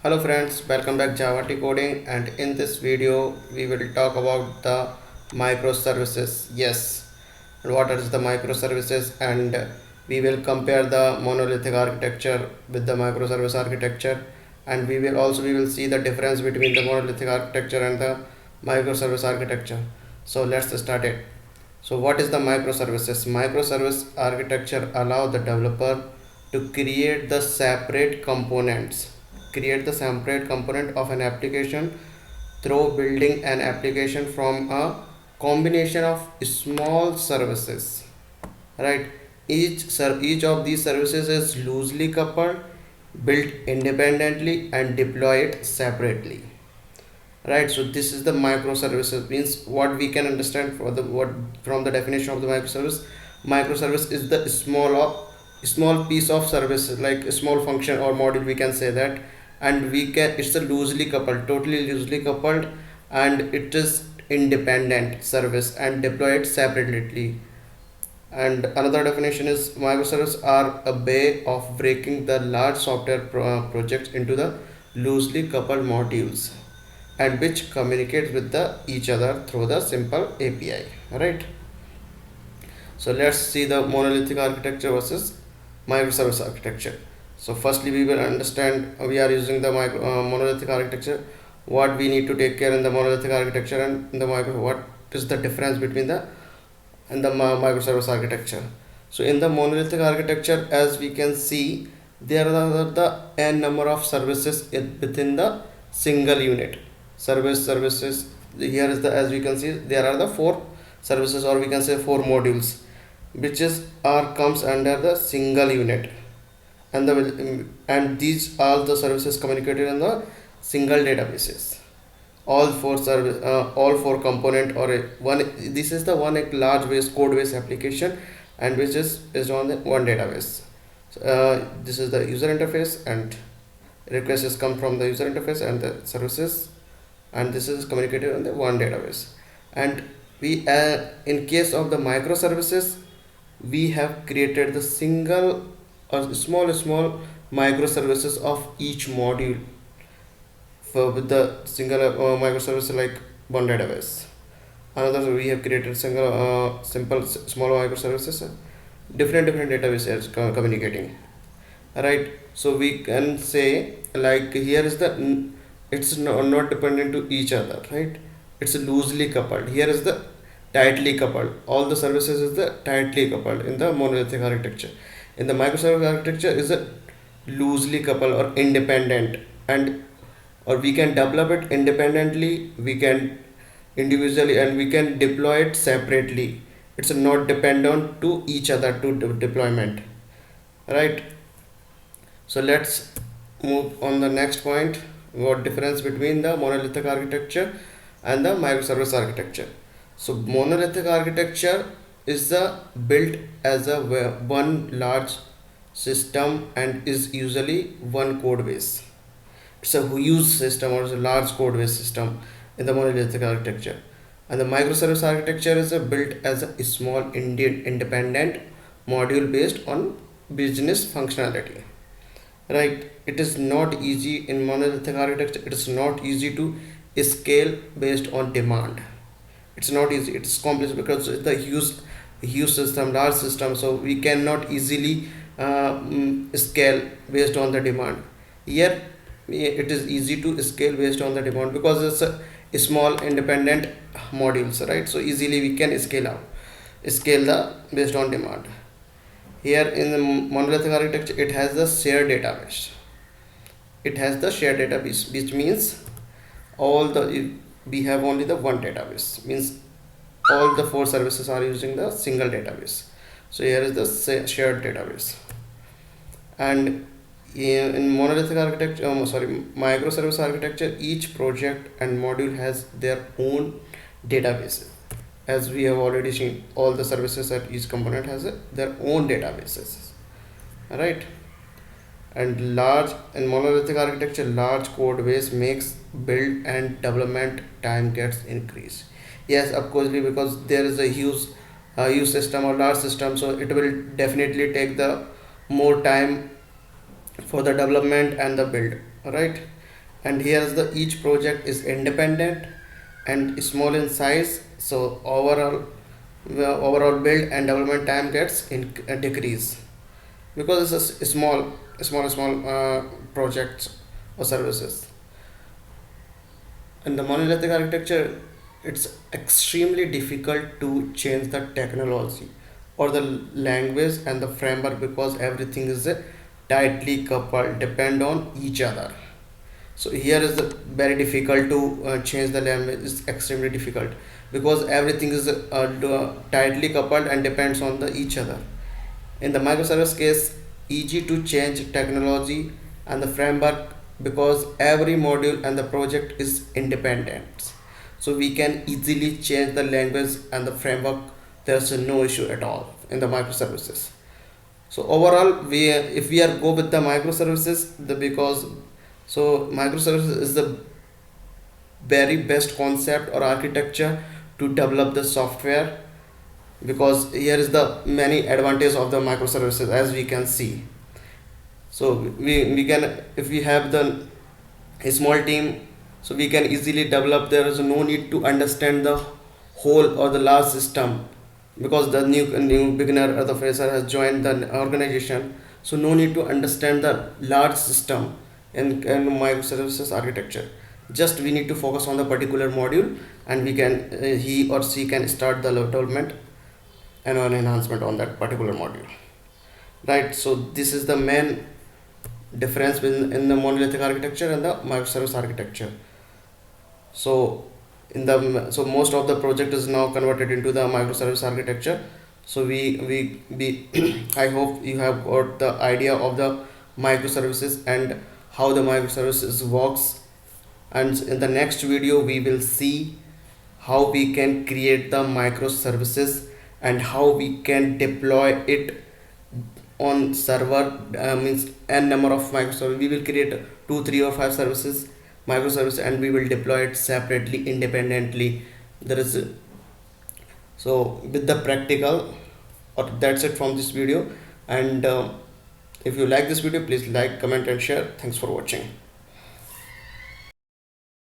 Hello friends, welcome back javaTcoding, and in this video we will talk about the microservices. Yes, what is the microservices, and we will compare the monolithic architecture with the microservice architecture, and we will see the difference between the monolithic architecture and the microservice architecture. So let's start it. So what is the microservices? Microservice architecture allow the developer to create the separate component of an application through building an application from a combination of small services, right? Each of these services is loosely coupled, built independently, and deployed separately, right? So this is the microservices. Means what we can understand for the what from the definition of the microservice is the small piece of service, like a small function or module, we can say that. And we can it's a loosely coupled, totally loosely coupled, and it is independent service and deployed separately. And another definition is microservices are a way of breaking the large software projects into the loosely coupled modules, and which communicate with each other through the simple API. Right. So let's see the monolithic architecture versus microservice architecture. So firstly, we will understand we are using the monolithic architecture. What we need to take care in the monolithic architecture and in the what is the difference between the and the microservice architecture. So in the monolithic architecture, as we can see, there are the n number of services within the single unit. Services. Here is the, as we can see, there are the four services, or we can say four modules, which is are comes under the single unit, and these all the services communicated in the single databases. All four component or one. This is the one large base code base application, and which is based on the one database. So, this is the user interface, and requests come from the user interface and the services, and this is communicated on the one database. And we in case of the microservices, we have created the single or small microservices of each module for with the single microservice, like one database. Another, we have created single simple small microservices, different databases communicating, right? So we can say, like, here is the it's not dependent to each other, right? It's loosely coupled. Here is the tightly coupled. All the services is the tightly coupled in the monolithic architecture. In the microservice architecture is a loosely coupled or independent, and or we can develop it independently, we can individually, and we can deploy it separately. It's not dependent to each other to deployment, right? So let's move on the next point. What difference between the monolithic architecture and the microservice architecture? So monolithic architecture is the built as a one large system and is usually one code base. It's a huge system or a large code base system in the monolithic architecture. And the microservice architecture is built as a small independent module based on business functionality, right? It is not easy in monolithic architecture. It is not easy to scale based on demand. It's not easy. It's complex because it's a huge system, large system, so we cannot easily scale based on the demand. Here it is easy to scale based on the demand because it's a small independent modules, right? So easily we can scale the based on demand. Here in the monolithic architecture, it has the shared database. It has the shared database, which means all the we have only the one database. Means all the four services are using the single database. So here is the shared database. And in monolithic architecture, microservice architecture, each project and module has their own databases. As we have already seen, all the services at each component has their own databases, right? And large in monolithic architecture, large code base makes build and development time gets increased. Yes, of course, because there is a huge system or large system, so it will definitely take the more time for the development and the build, right? And here is the each project is independent and small in size, so overall build and development time gets decrease because it's a small projects or services. In the monolithic architecture, it's extremely difficult to change the technology or the language and the framework because everything is tightly coupled, depend on each other. So here is very difficult to change the language. It's extremely difficult because everything is tightly coupled and depends on the each other. In the microservice case, easy to change technology and the framework because every module and the project is independent. So we can easily change the language and the framework. There's no issue at all in the microservices. So overall, we if we are go with the microservices, the because so microservices is the very best concept or architecture to develop the software because here is the many advantage of the microservices as we can see. So we can if we have the a small team, so we can easily develop. There is no need to understand the whole or the large system because the new beginner or the fresher has joined the organization, so no need to understand the large system in microservices architecture. Just we need to focus on the particular module and we can he or she can start the development and an enhancement on that particular module, right? So this is the main difference in the monolithic architecture and the microservice architecture. So in the so most of the project is now converted into the microservice architecture. So we I hope you have got the idea of the microservices and how the microservices works. And in the next video we will see how we can create the microservices and how we can deploy it on server, means n number of microservices. We will create 2 3 or 5 services microservice and we will deploy it separately independently. There is so with the practical, or that's it from this video. And if you like this video, please like, comment and share. Thanks for watching.